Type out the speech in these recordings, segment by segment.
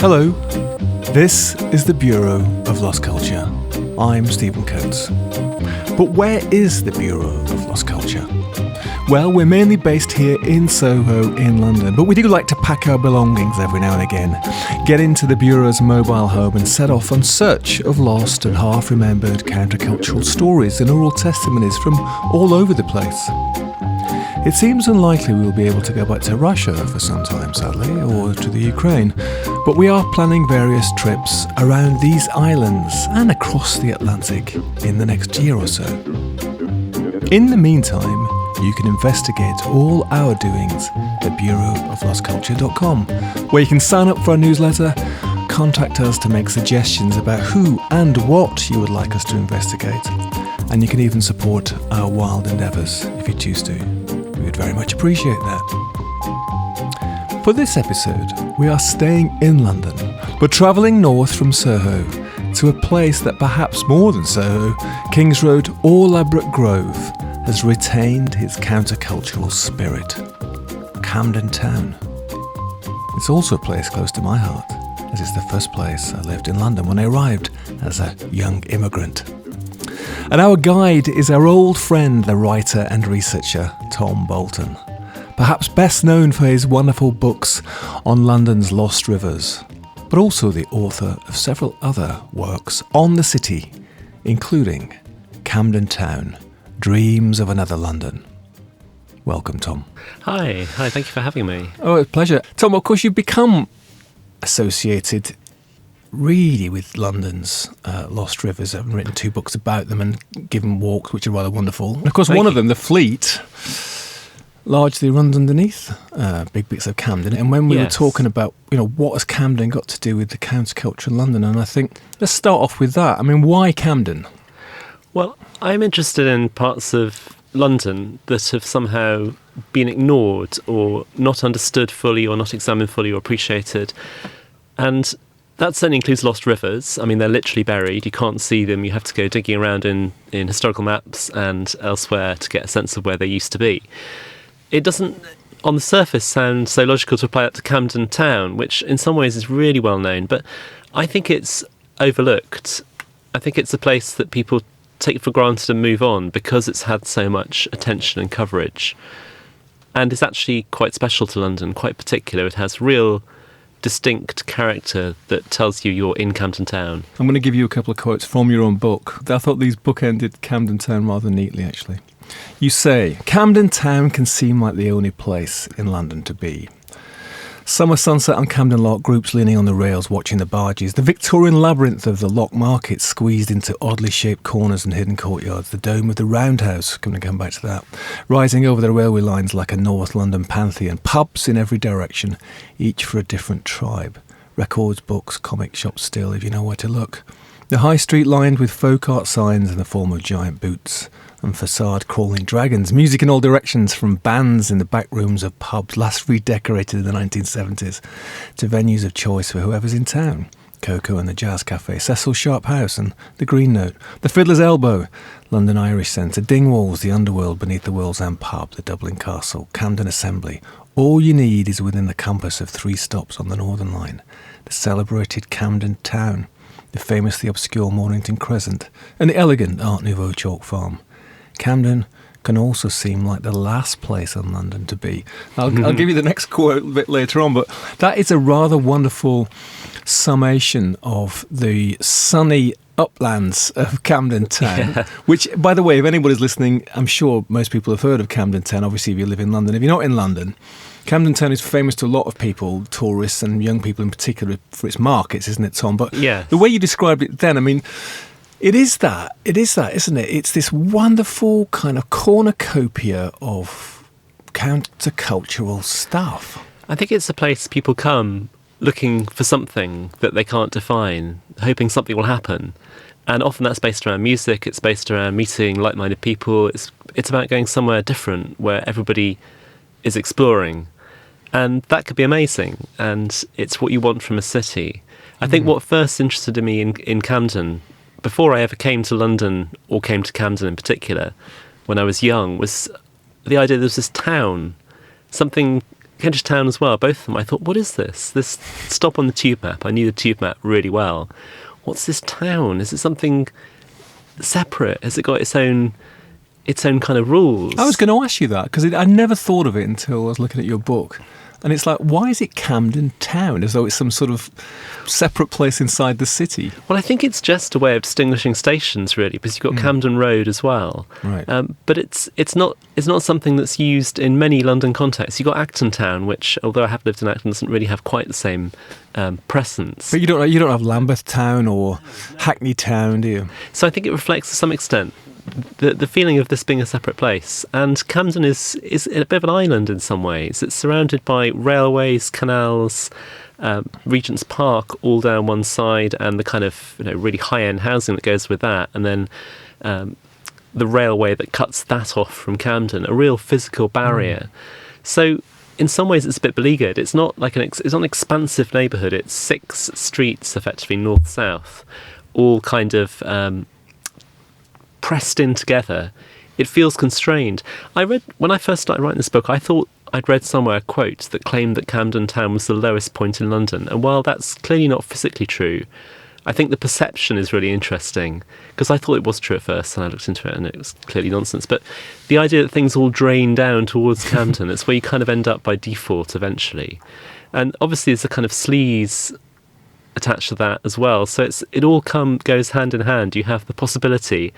Hello, this is the Bureau of Lost Culture. I'm Stephen Coates. But where is the Bureau of Lost Culture? Well, we're mainly based here in Soho in London, but we do like to pack our belongings every now and again, get into the Bureau's mobile home and set off on search of lost and half-remembered countercultural stories and oral testimonies from all over the place. It seems unlikely we'll be able to go back to Russia for some time, sadly, or to the Ukraine, but we are planning various trips around these islands and across the Atlantic in the next year or so. In the meantime, you can investigate all our doings at bureauoflostculture.com, where you can sign up for our newsletter, contact us to make suggestions about who and what you would like us to investigate, and you can even support our wild endeavours if you choose to. We would very much appreciate that. For this episode, we are staying in London, but travelling north from Soho to a place that perhaps more than Soho, Kings Road or Ladbroke Grove, has retained its countercultural spirit. Camden Town. It's also a place close to my heart, as it's the first place I lived in London when I arrived as a young immigrant. And our guide is our old friend, the writer and researcher, Tom Bolton. Perhaps best known for his wonderful books on London's Lost Rivers, but also the author of several other works on the city, including Camden Town, Dreams of Another London. Welcome, Tom. Hi, thank you for having me. Oh, it's a pleasure. Tom, of course, you've become associated really with London's Lost Rivers. I've written 2 books about them and given walks, which are rather wonderful. And of course, one of them, The Fleet, largely runs underneath big bits of Camden. And when we were talking about, what has Camden got to do with the counterculture in London? And I think, let's start off with that. I mean, why Camden? Well, I'm interested in parts of London that have somehow been ignored or not understood fully or not examined fully or appreciated. And that certainly includes Lost Rivers. I mean, they're literally buried. You can't see them. You have to go digging around in historical maps and elsewhere to get a sense of where they used to be. It doesn't, on the surface, sound so logical to apply that to Camden Town, which in some ways is really well known, but I think it's overlooked. I think it's a place that people take for granted and move on because it's had so much attention and coverage. And it's actually quite special to London, quite particular. It has real distinct character that tells you you're in Camden Town. I'm going to give you a couple of quotes from your own book. I thought these bookended Camden Town rather neatly, actually. You say, Camden Town can seem like the only place in London to be. Summer sunset on Camden Lock, groups leaning on the rails watching the barges, the Victorian labyrinth of the Lock Market squeezed into oddly shaped corners and hidden courtyards, the dome of the Roundhouse, going to come back to that, rising over the railway lines like a North London pantheon, pubs in every direction, each for a different tribe, records, books, comic shops still, if you know where to look. The high street lined with folk art signs in the form of giant boots and facade-crawling dragons, music in all directions from bands in the back rooms of pubs last redecorated in the 1970s to venues of choice for whoever's in town. Coco and the Jazz Cafe, Cecil Sharp House and the Green Note, the Fiddler's Elbow, London Irish Centre, Dingwalls, the underworld beneath the World's End pub, the Dublin Castle, Camden Assembly. All you need is within the compass of 3 stops on the Northern Line. The celebrated Camden Town, the famously obscure Mornington Crescent, and the elegant Art Nouveau Chalk Farm. Camden can also seem like the last place in London to be. I'll give you the next quote a bit later on, but that is a rather wonderful summation of the sunny uplands of Camden Town, which, by the way, if anybody's listening, I'm sure most people have heard of Camden Town, obviously if you live in London. If you're not in London, Camden Town is famous to a lot of people, tourists and young people in particular, for its markets, isn't it, Tom? But the way you described it then, I mean, it is that, isn't it? It's this wonderful kind of cornucopia of countercultural stuff. I think it's a place people come looking for something that they can't define, hoping something will happen. And often that's based around music, it's based around meeting like-minded people, it's about going somewhere different where everybody is exploring. And that could be amazing, and it's what you want from a city. I think what first interested me in Camden, before I ever came to London, or came to Camden in particular, when I was young, was the idea there was this town, something Kentish Town as well, both of them. I thought, what is this? This stop on the tube map. I knew the tube map really well. What's this town? Is it something separate? Has it got its own kind of rules? I was going to ask you that, because I never thought of it until I was looking at your book. And it's like, why is it Camden Town, as though it's some sort of separate place inside the city? Well, I think it's just a way of distinguishing stations, really, because you've got Camden Road as well. Right. But it's not something that's used in many London contexts. You've got Acton Town, which, although I have lived in Acton, doesn't really have quite the same presence. But you don't have Lambeth Town or Hackney Town, do you? So I think it reflects to some extent the feeling of this being a separate place. And Camden is a bit of an island in some ways. It's surrounded by railways, canals, Regent's Park all down one side, and the kind of really high-end housing that goes with that, and then the railway that cuts that off from Camden, a real physical barrier. So in some ways it's a bit beleaguered. It's not like it's not an expansive neighbourhood. It's 6 streets, effectively north-south, all kind of pressed in together. It feels constrained. When I first started writing this book, I thought I'd read somewhere a quote that claimed that Camden Town was the lowest point in London. And while that's clearly not physically true, I think the perception is really interesting, because I thought it was true at first, and I looked into it and it was clearly nonsense. But the idea that things all drain down towards Camden, it's where you kind of end up by default eventually. And obviously there's a kind of sleaze attached to that as well. So it all goes hand in hand. You have the possibility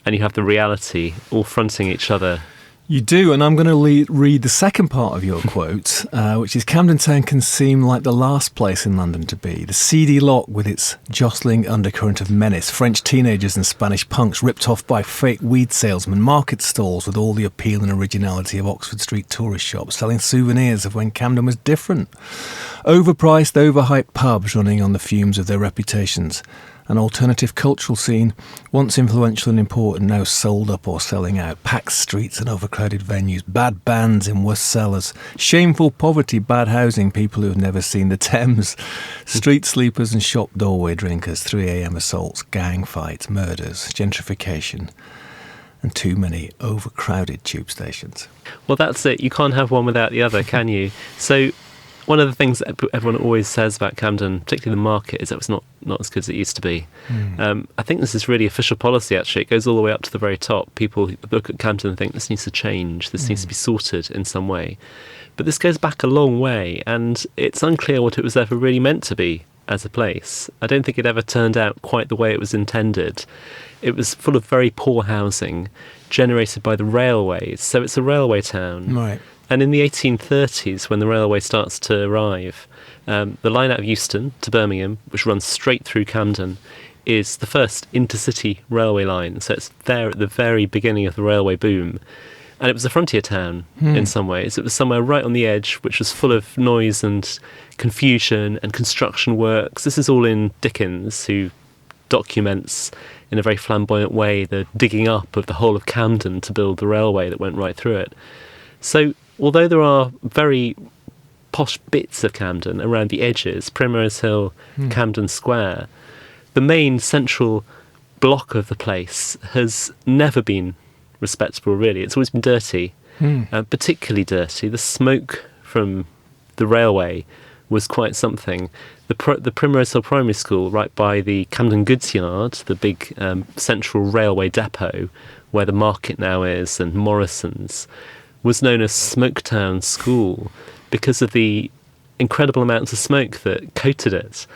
and you have the reality all fronting each other. You do, and I'm going to read the second part of your quote, which is, Camden Town can seem like the last place in London to be. The seedy lot with its jostling undercurrent of menace, French teenagers and Spanish punks ripped off by fake weed salesmen, market stalls with all the appeal and originality of Oxford Street tourist shops, selling souvenirs of when Camden was different. Overpriced, overhyped pubs running on the fumes of their reputations. An alternative cultural scene, once influential and important, now sold up or selling out. Packed streets and overcrowded venues, bad bands in worse cellars, shameful poverty, bad housing, people who have never seen the Thames, street sleepers and shop doorway drinkers, 3 a.m. assaults, gang fights, murders, gentrification, and too many overcrowded tube stations. Well, that's it. You can't have one without the other, can you? So one of the things that everyone always says about Camden, particularly the market, is that it's not as good as it used to be. I think this is really official policy, actually. It goes all the way up to the very top. People look at Camden and think this needs to change, this needs to be sorted in some way. But this goes back a long way, and it's unclear what it was ever really meant to be as a place. I don't think it ever turned out quite the way it was intended. It was full of very poor housing, generated by the railways. So it's a railway town. Right. And in the 1830s, when the railway starts to arrive, the line out of Euston to Birmingham, which runs straight through Camden, is the first intercity railway line. So it's there at the very beginning of the railway boom. And it was a frontier town in some ways. It was somewhere right on the edge, which was full of noise and confusion and construction works. This is all in Dickens, who documents in a very flamboyant way the digging up of the whole of Camden to build the railway that went right through it. So although there are very posh bits of Camden around the edges, Primrose Hill, Camden Square, the main central block of the place has never been respectable, really. It's always been dirty, particularly dirty. The smoke from the railway was quite something. The Primrose Hill Primary School, right by the Camden Goods Yard, the big central railway depot where the market now is, and Morrison's, was known as Smoketown School because of the incredible amounts of smoke that coated it.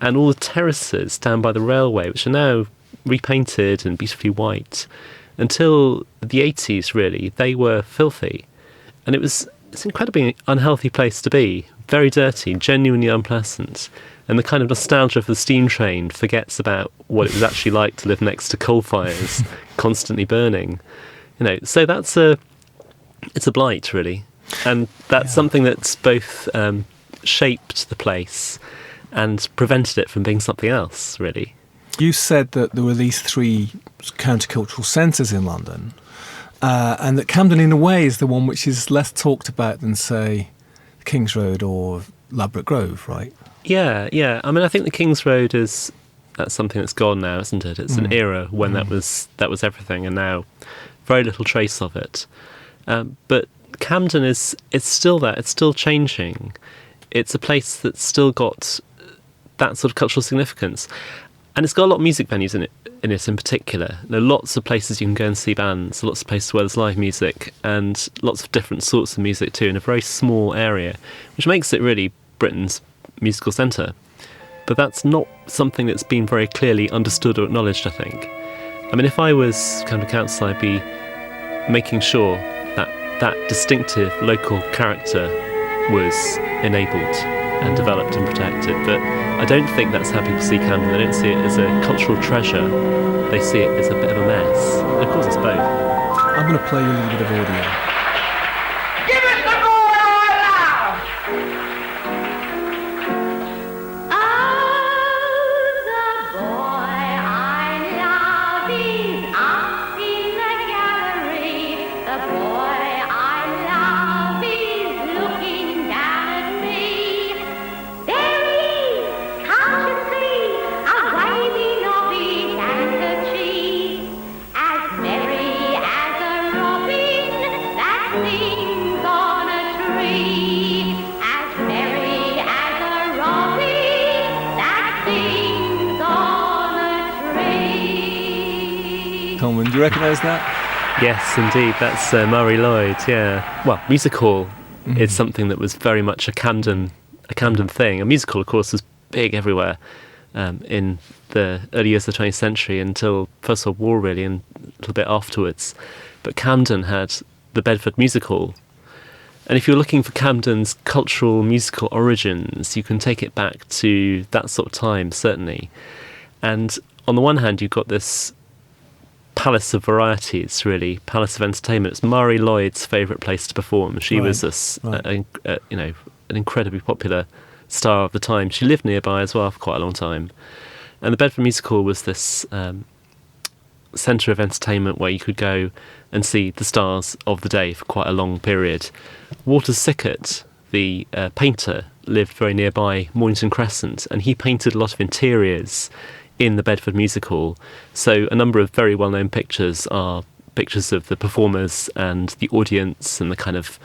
And all the terraces down by the railway, which are now repainted and beautifully white, until the 80s, really, they were filthy. And it's an incredibly unhealthy place to be. Very dirty, genuinely unpleasant. And the kind of nostalgia for the steam train forgets about what it was actually like to live next to coal fires, constantly burning. So it's a blight, really. And that's something that's both shaped the place and prevented it from being something else, really. You said that there were these 3 countercultural centres in London, and that Camden, in a way, is the one which is less talked about than, say, King's Road or Ladbroke Grove, right? Yeah. I mean, I think the King's Road that's something that's gone now, isn't it? It's an era when that was everything, and now very little trace of it. But Camden it's still there. It's still changing. It's a place that's still got that sort of cultural significance, and it's got a lot of music venues in it in particular. There are lots of places you can go and see bands, lots of places where there's live music, and lots of different sorts of music too, in a very small area, which makes it really Britain's musical centre. But that's not something that's been very clearly understood or acknowledged, I think. I mean, if I was County Council, I'd be making sure that that distinctive local character was enabled and developed and protected. But I don't think that's how people see Camden. They don't see it as a cultural treasure. They see it as a bit of a mess. And of course, it's both. I'm going to play you a little bit of audio. Do you recognise that? Yes, indeed. That's Murray Lloyd, yeah. Well, music hall is something that was very much a Camden thing. A music hall, of course, was big everywhere in the early years of the 20th century until First World War, really, and a little bit afterwards. But Camden had the Bedford Music Hall. And if you're looking for Camden's cultural musical origins, you can take it back to that sort of time, certainly. And on the one hand, you've got this palace of varieties, really, palace of entertainment. It's Murray Lloyd's favourite place to perform. She was an incredibly popular star of the time. She lived nearby as well for quite a long time. And the Bedford Music Hall was this centre of entertainment where you could go and see the stars of the day for quite a long period. Walter Sickert, the painter, lived very nearby Mornington Crescent, and he painted a lot of interiors in the Bedford Music Hall. So a number of very well-known pictures are pictures of the performers and the audience and the kind of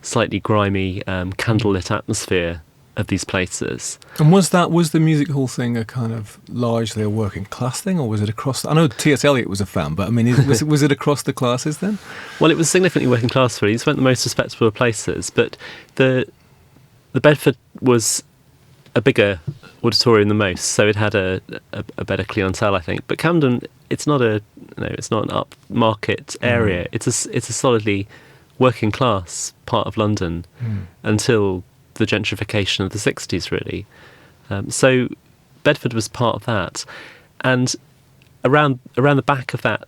slightly grimy candlelit atmosphere of these places. And was the music hall thing a kind of largely a working class thing, or was it across? I know T.S. Eliot was a fan, but I mean, was it across the classes then? Well, it was significantly working class for. These weren't the most respectable places, but the Bedford was a bigger auditorium than most, so it had a better clientele, I think. But Camden, it's not an upmarket area. It's a solidly working class part of London until the gentrification of the 60s, really. So Bedford was part of that, and around the back of that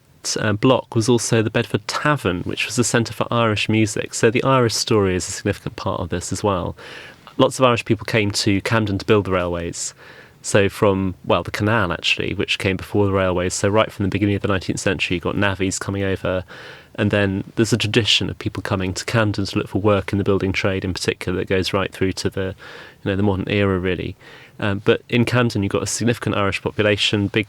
block was also the Bedford Tavern, which was a centre for Irish music. So the Irish story is a significant part of this as well. Lots of Irish people came to Camden to build the railways. So from, the canal, actually, which came before the railways. So right from the beginning of the 19th century, you got navvies coming over. And then there's a tradition of people coming to Camden to look for work in the building trade in particular that goes right through to the modern era, really. But in Camden, you've got a significant Irish population, big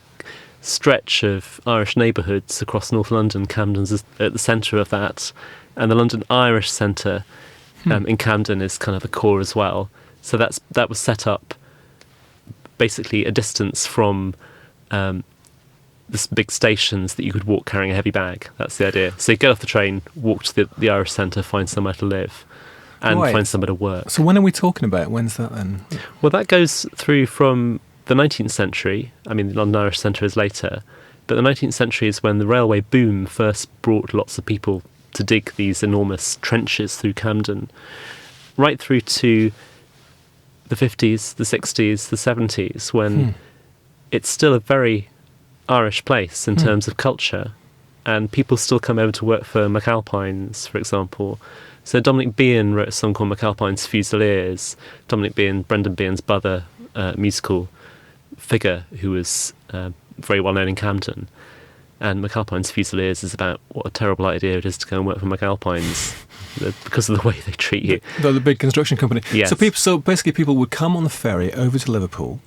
stretch of Irish neighbourhoods across North London. Camden's at the centre of that. And the London Irish Centre in Camden is kind of the core as well. So that was set up basically a distance from this big stations that you could walk carrying a heavy bag. That's the idea. So you get off the train, walk to the Irish Centre, find somewhere to live, and find somewhere to work. So when are we talking about? When's that then? Well, that goes through from the 19th century. I mean, the London Irish Centre is later, but the 19th century is when the railway boom first brought lots of people to dig these enormous trenches through Camden, right through to the 50s, the 60s, the 70s, when it's still a very Irish place in terms of culture, and people still come over to work for McAlpine's, for example. So Dominic Behan wrote a song called McAlpine's Fusiliers. Dominic Behan, Brendan Behan's brother, musical figure who was very well known in Camden. And McAlpine's Fusiliers is about what a terrible idea it is to go and work for McAlpine's because of the way they treat you. The big construction company. Yes. So basically people would come on the ferry over to Liverpool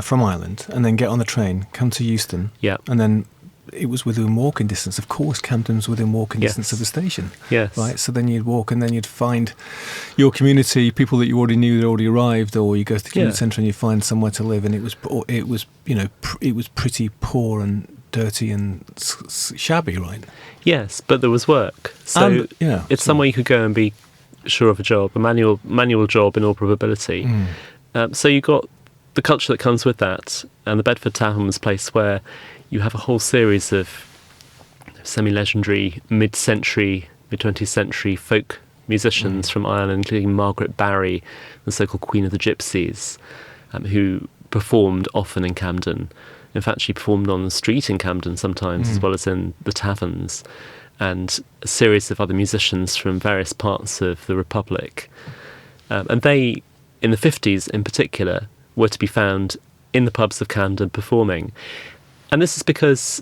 from Ireland and then get on the train, come to Euston, and then it was within walking distance. Of course, Camden's within walking distance of the station. Yes. Right. So then you'd walk, and then you'd find your community, people that you already knew that already arrived, or you go to the community centre and you find somewhere to live, and it was pretty poor and dirty and shabby, right? Yes, but there was work. So it's somewhere you could go and be sure of a job, a manual job in all probability. So you got the culture that comes with that, and the Bedford Tavern was a place where you have a whole series of semi-legendary mid-20th century folk musicians from Ireland, including Margaret Barry, the so-called Queen of the Gypsies, who performed often in Camden. In fact, she performed on the street in Camden sometimes, as well as in the taverns, and a series of other musicians from various parts of the Republic. And they, in the 50s in particular, were to be found in the pubs of Camden performing. And this is because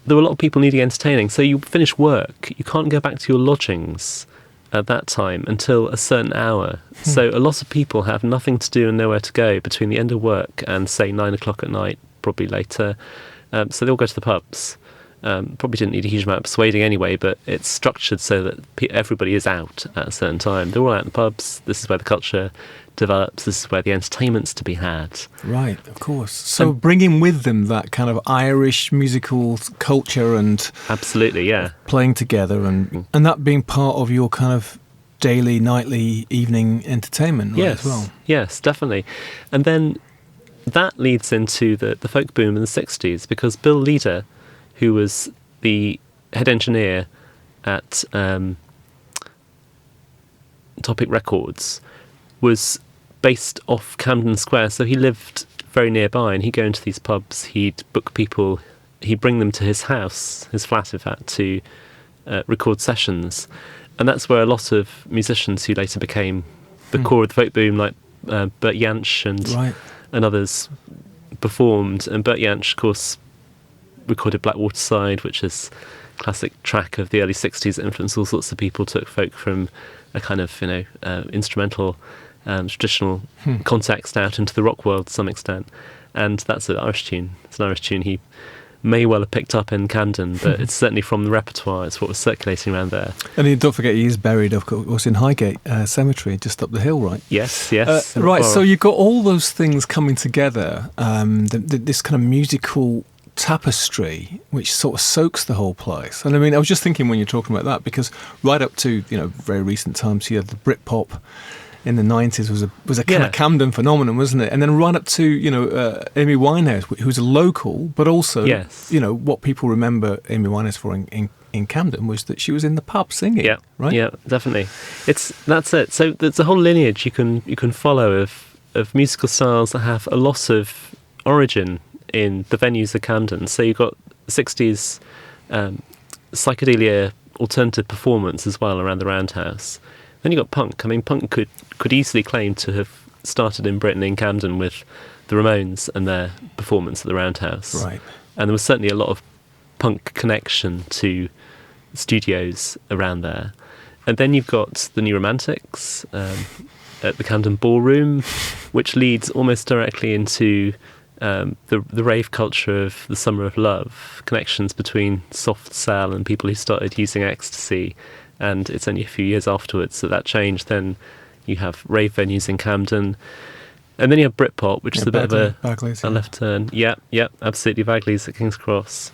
there were a lot of people needing entertaining. So you finish work, you can't go back to your lodgings at that time until a certain hour. So a lot of people have nothing to do and nowhere to go between the end of work and, say, 9 o'clock at night, probably later. So they all go to the pubs. Probably didn't need a huge amount of persuading anyway, but it's structured so that everybody is out at a certain time. They're all out in the pubs. This is where the culture develops. This is where the entertainment's to be had. Right, of course. So bringing with them that kind of Irish musical culture and absolutely, playing together and that being part of your kind of daily, nightly, evening entertainment, as well. Yes, definitely. And then that leads into the folk boom in the 60s, because Bill Leader, who was the head engineer at Topic Records, was based off Camden Square, so he lived very nearby, and he'd go into these pubs, he'd book people, he'd bring them to his house, his flat in fact, to record sessions. And that's where a lot of musicians who later became the core of the folk boom, like Bert Jansch and others, performed. And Bert Jansch, of course, recorded Black Waterside, which is a classic track of the early 60s that influenced all sorts of people, took folk from a kind of, instrumental, traditional context out into the rock world to some extent. And that's an Irish tune. It's an Irish tune he may well have picked up in Camden, but it's certainly from the repertoire. It's what was circulating around there. And don't forget, he is buried, of course, in Highgate Cemetery, just up the hill, right? Yes. Right, so you've got all those things coming together, this kind of musical tapestry which sort of soaks the whole place. And I mean, I was just thinking when you're talking about that, because right up to very recent times, you had the Britpop in the 90s was a kind of Camden phenomenon, wasn't it? And then right up to Amy Winehouse, who's a local, but also what people remember Amy Winehouse for in Camden was that she was in the pub singing. Right? Yeah, definitely. That's it. So there's a whole lineage you can follow of musical styles that have a lot of origin in the venues of Camden. So you've got 60s psychedelia alternative performance as well around the Roundhouse. Then you've got punk. I mean, punk could easily claim to have started in Britain, in Camden, with the Ramones and their performance at the Roundhouse. Right. And there was certainly a lot of punk connection to studios around there. And then you've got the New Romantics at the Camden Ballroom, which leads almost directly into the rave culture of the Summer of Love, connections between soft cell and people who started using ecstasy. And it's only a few years afterwards that changed. Then you have rave venues in Camden. And then you have Britpop, which is a bit of a left turn. Yeah, absolutely. Bagley's at King's Cross.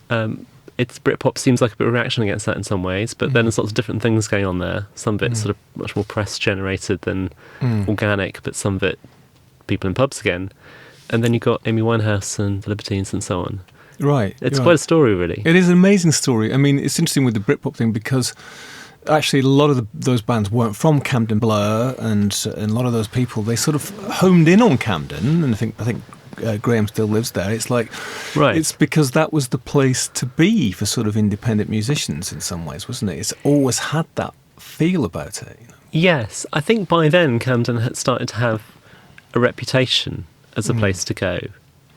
Britpop seems like a bit of a reaction against that in some ways, but then there's lots of different things going on there. Some of it's sort of much more press-generated than organic, but some of it people in pubs again. And then you've got Amy Winehouse and the Libertines and so on. Right. It's quite a story, really. It is an amazing story. I mean, it's interesting with the Britpop thing because actually a lot of those bands weren't from Camden. Blur and a lot of those people, they sort of homed in on Camden, and I think Graham still lives there. It's like, it's because that was the place to be for sort of independent musicians in some ways, wasn't it? It's always had that feel about it. Yes, I think by then Camden had started to have a reputation as a place to go.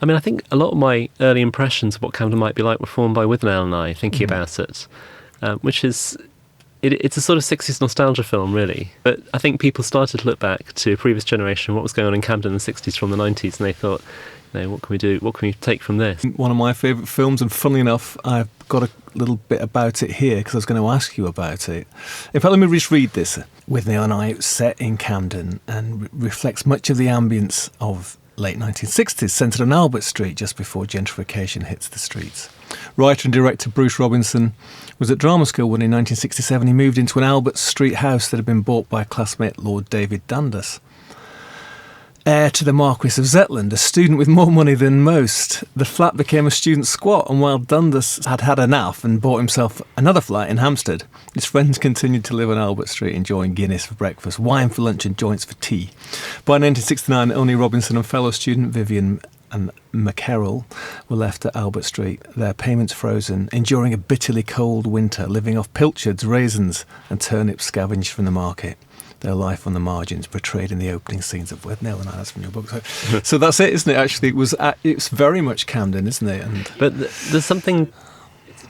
I mean, I think a lot of my early impressions of what Camden might be like were formed by Withnail and I, thinking about it, which is, it's a sort of 60s nostalgia film, really. But I think people started to look back to a previous generation, what was going on in Camden in the 60s from the 90s, and they thought, what can we do? What can we take from this? One of my favourite films, and funnily enough, I've got a little bit about it here because I was going to ask you about it. In fact, let me just read this. Withnail and I, set in Camden, and reflects much of the ambience of late 1960s, centred on Albert Street just before gentrification hits the streets. Writer and director Bruce Robinson was at drama school when in 1967 he moved into an Albert Street house that had been bought by classmate Lord David Dundas. Heir to the Marquis of Zetland, a student with more money than most, the flat became a student squat, and while Dundas had had enough and bought himself another flat in Hampstead, his friends continued to live on Albert Street, enjoying Guinness for breakfast, wine for lunch and joints for tea. By 1969, only Robinson and fellow student Vivian and McCarroll were left at Albert Street, their payments frozen, enduring a bitterly cold winter, living off pilchards, raisins and turnips scavenged from the market. Their life on the margins portrayed in the opening scenes of Withnail, and that's from your book. So that's it, isn't it? Actually, it's very much Camden, isn't it? But there's something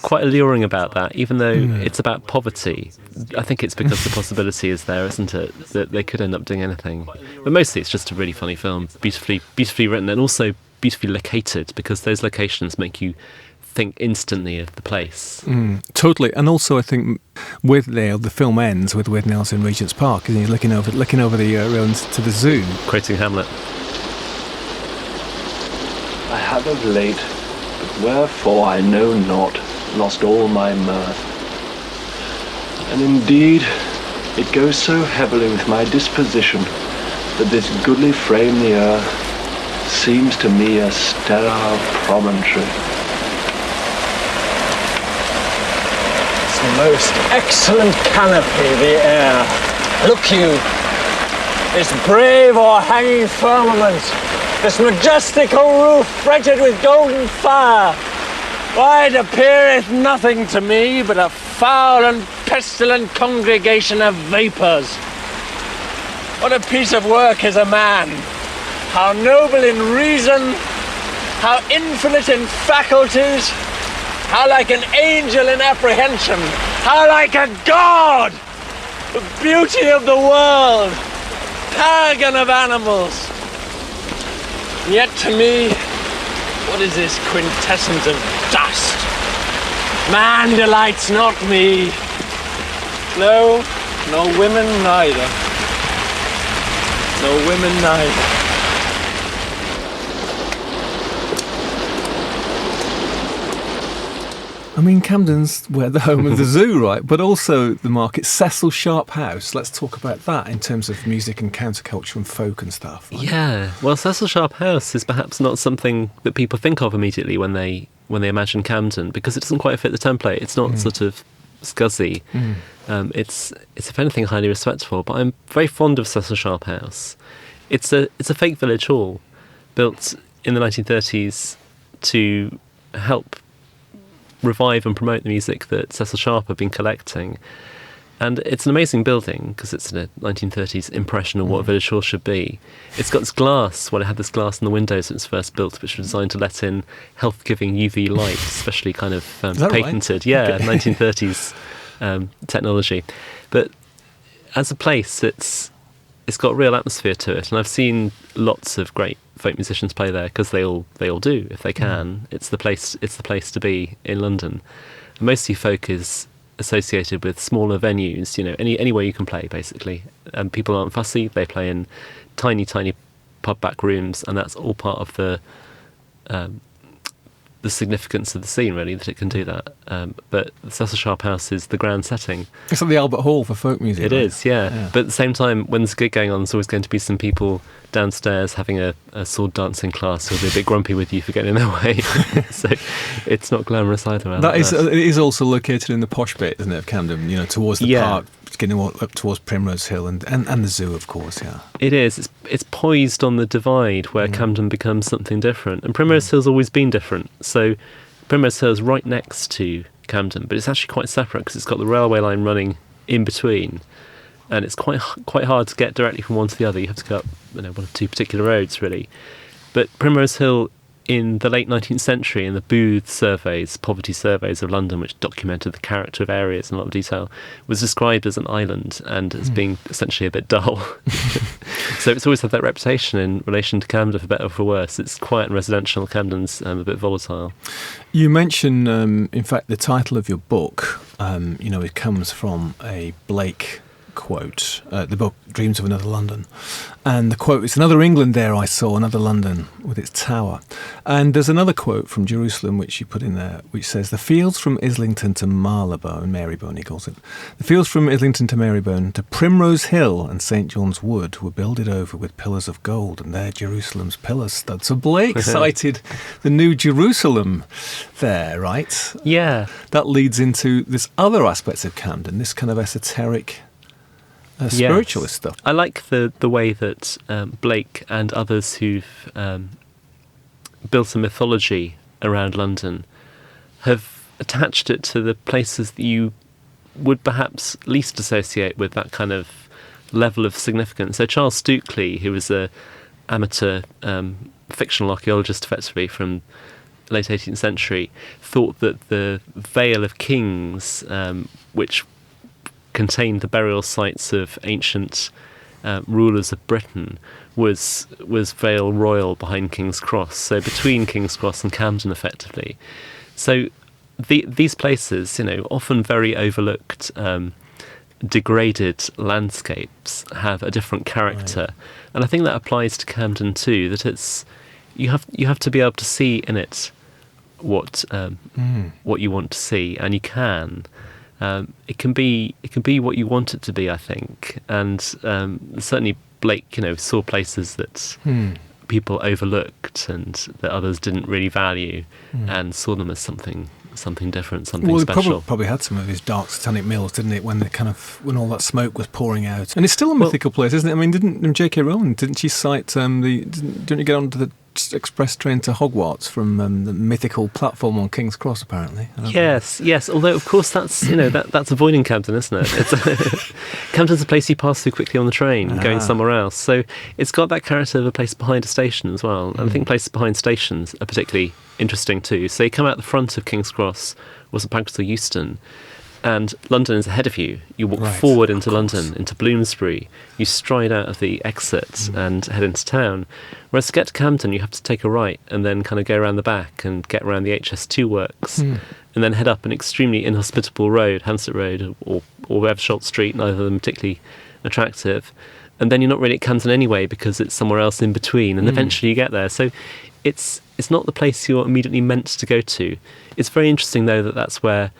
quite alluring about that, even though it's about poverty. I think it's because the possibility is there, isn't it? That they could end up doing anything. But mostly it's just a really funny film, beautifully written, and also beautifully located, because those locations make you think instantly of the place. Totally. And also I think Withnail, the film ends with Withnail's in Regent's Park, and he's looking over the road to the zoo, quoting Hamlet. I have of late, but wherefore I know not, lost all my mirth. And indeed, it goes so heavily with my disposition that this goodly frame the earth seems to me a sterile promontory. Most excellent canopy, the air. Look you, this brave o'erhanging firmament, this majestical roof fretted with golden fire. Why, it appeareth nothing to me but a foul and pestilent congregation of vapours. What a piece of work is a man! How noble in reason, how infinite in faculties, how like an angel in apprehension, how like a god! The beauty of the world, paragon of animals. And yet to me, what is this quintessence of dust? Man delights not me. No, nor women neither. No women neither. I mean, Camden's where the home of the zoo, right? But also the market. Cecil Sharp House. Let's talk about that in terms of music and counterculture and folk and stuff. Right? Yeah. Well, Cecil Sharp House is perhaps not something that people think of immediately when they imagine Camden, because it doesn't quite fit the template. It's not sort of scuzzy. It's if anything highly respectful. But I'm very fond of Cecil Sharp House. It's a fake village hall built in the 1930s to help revive and promote the music that Cecil Sharp had been collecting. And it's an amazing building because it's a 1930s impression of what a village hall should be. It's got this glass, it had this glass in the windows when it was first built, which was designed to let in health-giving UV light, especially kind of patented. Right? Yeah, okay. 1930s technology. But as a place, it's got a real atmosphere to it. And I've seen lots of great folk musicians play there because they all do if they can. It's the place to be in London. And mostly folk is associated with smaller venues, anywhere you can play basically. And people aren't fussy, they play in tiny pub back rooms, and that's all part of the significance of the scene, really, that it can do that. But the Cecil Sharp House is the grand setting. It's like the Albert Hall for folk music. It is, yeah. But at the same time, when there's a gig going on, there's always going to be some people downstairs having a sword dancing class who'll be a bit grumpy with you for getting in their way. So it's not glamorous either. It is also located in the posh bit, isn't it, of Camden, towards the park, getting up towards Primrose Hill and the zoo, of course, yeah. It is. It's poised on the divide where Camden becomes something different. And Primrose Hill's always been different. So Primrose Hill is right next to Camden, but it's actually quite separate because it's got the railway line running in between. And it's quite hard to get directly from one to the other. You have to go up one of two particular roads, really. But Primrose Hill in the late 19th century, in the Booth surveys, poverty surveys of London, which documented the character of areas in a lot of detail, was described as an island and as being essentially a bit dull. So it's always had that reputation in relation to Camden, for better or for worse. It's quiet and residential. Camden's a bit volatile. You mention, in fact, the title of your book, it comes from a Blake quote, the book Dreams of Another London, and the quote, it's another England there I saw, another London with its tower. And there's another quote from Jerusalem which you put in there, which says, the fields from Islington to Marylebone he calls it, the fields from Islington to Marylebone to Primrose Hill and St John's Wood were builded over with pillars of gold, and there Jerusalem's pillars stood. So Blake cited the New Jerusalem there, right? Yeah. That leads into this other aspects of Camden, this kind of esoteric spiritualist stuff. I like the way that Blake and others who've built a mythology around London have attached it to the places that you would perhaps least associate with that kind of level of significance. So Charles Stukely, who was an amateur fictional archaeologist effectively from the late 18th century, thought that the Vale of Kings, which contained the burial sites of ancient rulers of Britain, was Vale Royal behind King's Cross, so between King's Cross and Camden effectively. So these places, often very overlooked, degraded landscapes, have a different character. Right. And I think that applies to Camden too, that it's you have to be able to see in it what you want to see, and you can. It can be what you want it to be, I think, and certainly Blake, saw places that people overlooked and that others didn't really value, and saw them as something different, something special. Well, probably had some of his dark satanic mills, didn't it? When all that smoke was pouring out, and it's still a mythical place, isn't it? I mean, didn't J.K. Rowling she cite didn't you get onto the express train to Hogwarts from the mythical platform on King's Cross, apparently? Yes. Although, of course, that's that's avoiding Camden, isn't it? Camden's a place you pass through quickly on the train, going somewhere else. So it's got that character of a place behind a station as well. And I think places behind stations are particularly interesting too. So you come out the front of King's Cross, or St Pancras or Euston, and London is ahead of you. You walk forward into London, into Bloomsbury. You stride out of the exit and head into town. Whereas to get to Camden, you have to take a right and then kind of go around the back and get around the HS2 works, and then head up an extremely inhospitable road, Hansett Road or Webshot Street, neither of them particularly attractive. And then you're not really at Camden anyway because it's somewhere else in between, and eventually you get there. So it's not the place you're immediately meant to go to. It's very interesting, though, that that's where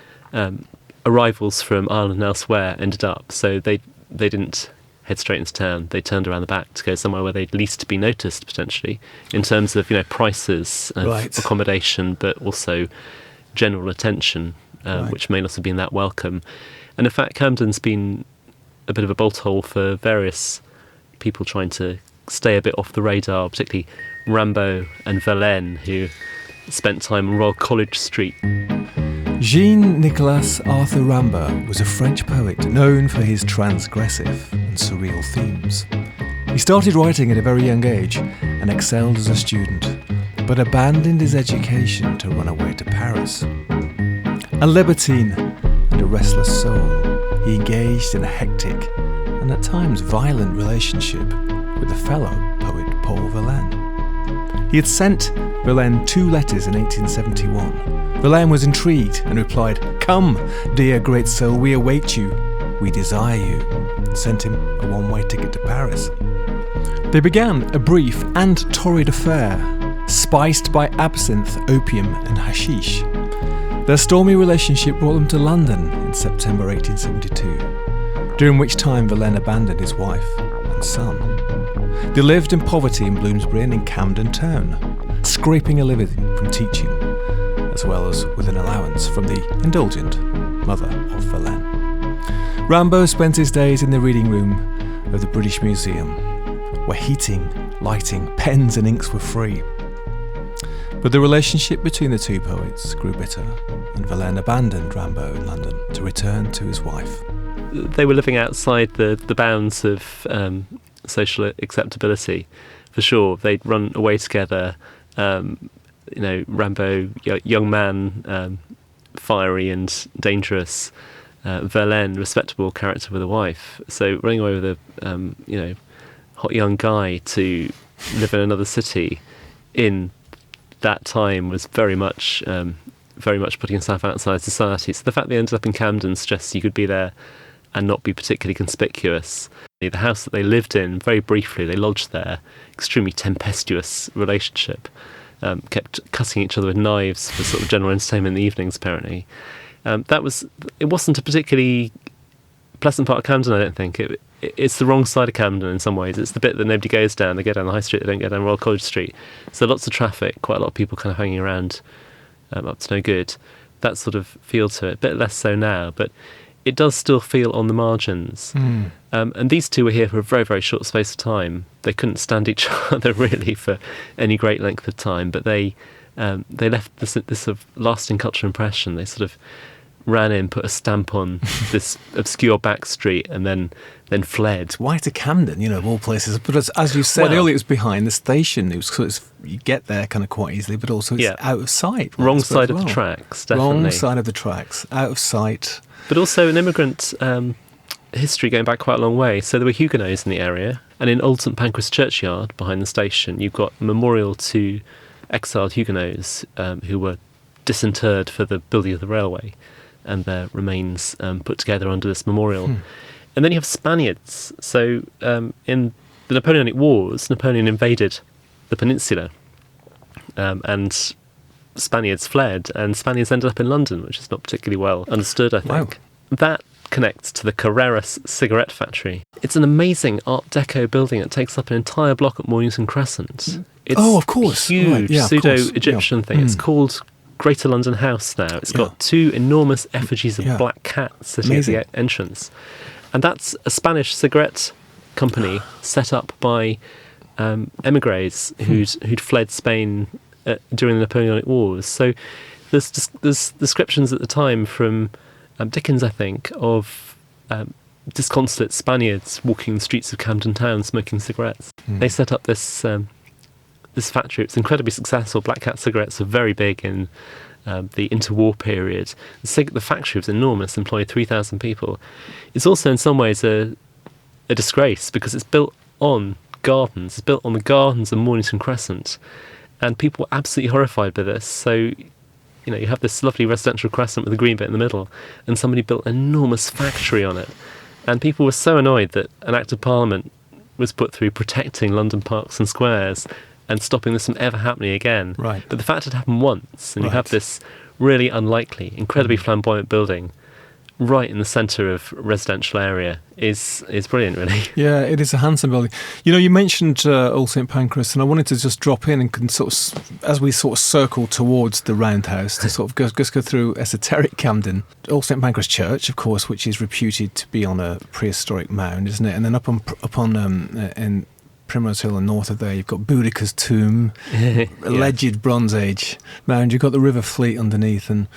arrivals from Ireland and elsewhere ended up. So they didn't head straight into town. They turned around the back to go somewhere where they'd least be noticed, potentially, in terms of prices of accommodation, but also general attention, which may not have been that welcome. And in fact, Camden's been a bit of a bolt hole for various people trying to stay a bit off the radar, particularly Rimbaud and Verlaine, who spent time on Royal College Street. Jean-Nicolas Arthur Rimbaud was a French poet known for his transgressive and surreal themes. He started writing at a very young age and excelled as a student, but abandoned his education to run away to Paris. A libertine and a restless soul, he engaged in a hectic and at times violent relationship with a fellow poet, Paul Verlaine. He had sent Verlaine 2 letters in 1871. Verlaine was intrigued and replied, "Come, dear great soul, we await you. We desire you," and sent him a one-way ticket to Paris. They began a brief and torrid affair, spiced by absinthe, opium and hashish. Their stormy relationship brought them to London in September 1872, during which time Verlaine abandoned his wife and son. They lived in poverty in Bloomsbury and in Camden Town, scraping a living from teaching, as well as with an allowance from the indulgent mother of Verlaine. Rimbaud spent his days in the reading room of the British Museum, where heating, lighting, pens and inks were free. But the relationship between the two poets grew bitter, and Verlaine abandoned Rimbaud in London to return to his wife. They were living outside the bounds of social acceptability, for sure. They'd run away together. Rimbaud, young man, fiery and dangerous. Verlaine, respectable character with a wife. So running away with a hot young guy to live in another city in that time was very much putting himself outside society. So the fact they ended up in Camden suggests you could be there and not be particularly conspicuous. The house that they lived in, very briefly, they lodged there, extremely tempestuous relationship, kept cutting each other with knives for sort of general entertainment in the evenings, apparently. It wasn't a particularly pleasant part of Camden, I don't think. It's the wrong side of Camden in some ways. It's the bit that nobody goes down. They go down the High Street, they don't go down Royal College Street. So lots of traffic, quite a lot of people kind of hanging around up to no good. That sort of feel to it. A bit less so now, but it does still feel on the margins. And these two were here for a very, very short space of time. They couldn't stand each other really for any great length of time, but they left this sort of lasting cultural impression. They sort of ran in, put a stamp on this obscure back street, and then fled. Why to Camden, of all places? But as you said earlier, it was behind the station. You get there kind of quite easily, but also it's out of sight. Wrong side of the tracks, definitely. Wrong side of the tracks, out of sight. But also an immigrant history going back quite a long way. So there were Huguenots in the area, and in Old St Pancras churchyard behind the station, you've got a memorial to exiled Huguenots who were disinterred for the building of the railway, and their remains put together under this memorial. And then you have Spaniards. So in the Napoleonic Wars, Napoleon invaded the peninsula, and Spaniards fled, and Spaniards ended up in London, which is not particularly well understood, I think. Wow. That connects to the Carreras cigarette factory. It's an amazing Art Deco building. It takes up an entire block at Mornington Crescent. It's of course. Huge right. yeah, pseudo-Egyptian thing. It's called Greater London House now. It's got two enormous effigies of black cats sitting at the entrance. And that's a Spanish cigarette company set up by emigres who'd fled Spain during the Napoleonic Wars. So there's descriptions at the time from Dickens, I think, of disconsolate Spaniards walking the streets of Camden Town smoking cigarettes. They set up this factory. It's incredibly successful. Black Cat cigarettes are very big in the interwar period. The factory was enormous, employed 3,000 people. It's also in some ways a disgrace because it's built on gardens. It's built on the gardens of Mornington Crescent, and people were absolutely horrified by this. So you have this lovely residential crescent with a green bit in the middle, and somebody built an enormous factory on it. And people were so annoyed that an Act of Parliament was put through protecting London parks and squares and stopping this from ever happening again. Right. But the fact it happened once, and you have this really unlikely, incredibly flamboyant building right in the centre of residential area is brilliant, really. Yeah, it is a handsome building. You mentioned Old St Pancras, and I wanted to just drop in and as we sort of circle towards the Roundhouse to sort of just go through esoteric Camden. Old St Pancras Church, of course, which is reputed to be on a prehistoric mound, isn't it? And then up on in Primrose Hill and north of there, you've got Boudicca's tomb, alleged Bronze Age mound. You've got the River Fleet underneath, and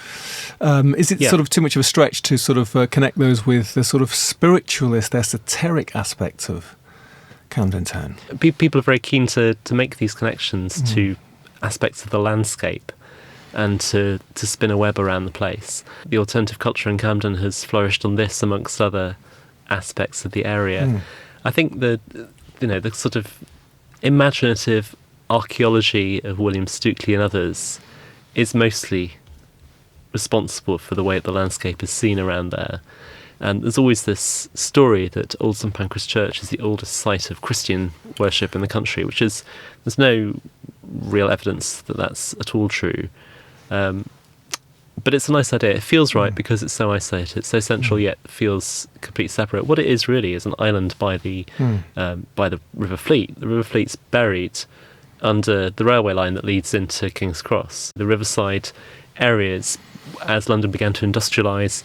is it sort of too much of a stretch to sort of connect those with the sort of spiritualist, esoteric aspects of Camden Town? People are very keen to make these connections to aspects of the landscape and to spin a web around the place. The alternative culture in Camden has flourished on this amongst other aspects of the area. I think the sort of imaginative archaeology of William Stukeley and others is mostly responsible for the way the landscape is seen around there. And there's always this story that Old St Pancras Church is the oldest site of Christian worship in the country, there's no real evidence that that's at all true. But it's a nice idea. It feels right because it's so isolated, it's so central, yet feels completely separate. What it is really is an island by the River Fleet. The River Fleet's buried under the railway line that leads into King's Cross. The riverside areas, as London began to industrialise,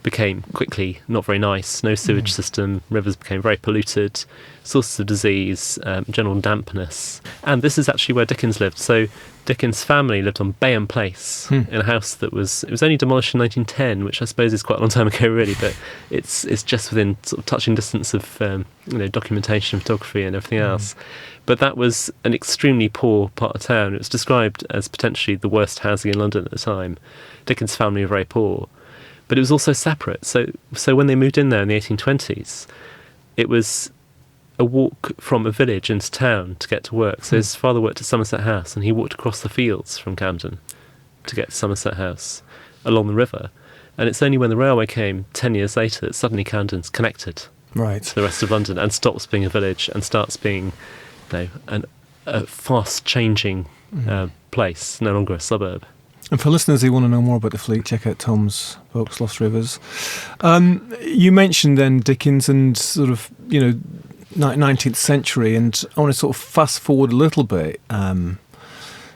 became quickly not very nice. No sewage system, rivers became very polluted, sources of disease, general dampness. And this is actually where Dickens lived. So Dickens' family lived on Bayham Place in a house it was only demolished in 1910, which I suppose is quite a long time ago really, but it's just within sort of touching distance of documentation, photography and everything else. But that was an extremely poor part of town. It was described as potentially the worst housing in London at the time. Dickens' family were very poor. But it was also separate. So when they moved in there in the 1820s, it was a walk from a village into town to get to work. So his father worked at Somerset House, and he walked across the fields from Camden to get to Somerset House along the river. And it's only when the railway came 10 years later that suddenly Camden's connected to the rest of London and stops being a village and starts being a fast-changing place, no longer a suburb. And for listeners who want to know more about the Fleet, check out Tom's books, Lost Rivers. You mentioned then Dickens and sort of, 19th century, and I want to sort of fast forward a little bit,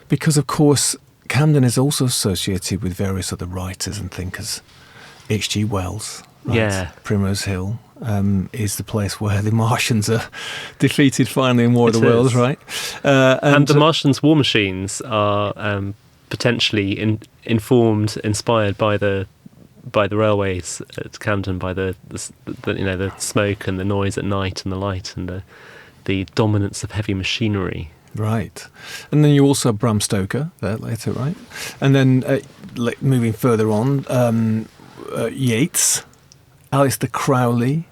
because of course Camden is also associated with various other writers and thinkers. H.G. Wells, right? Yeah. Primrose Hill is the place where the Martians are defeated finally in War of the Worlds, right? And the Martians' war machines are potentially inspired by the railways at Camden, by the smoke and the noise at night and the light and the dominance of heavy machinery. Right. And then you also have Bram Stoker there later, right? And then moving further on, Yeats, Aleister Crowley,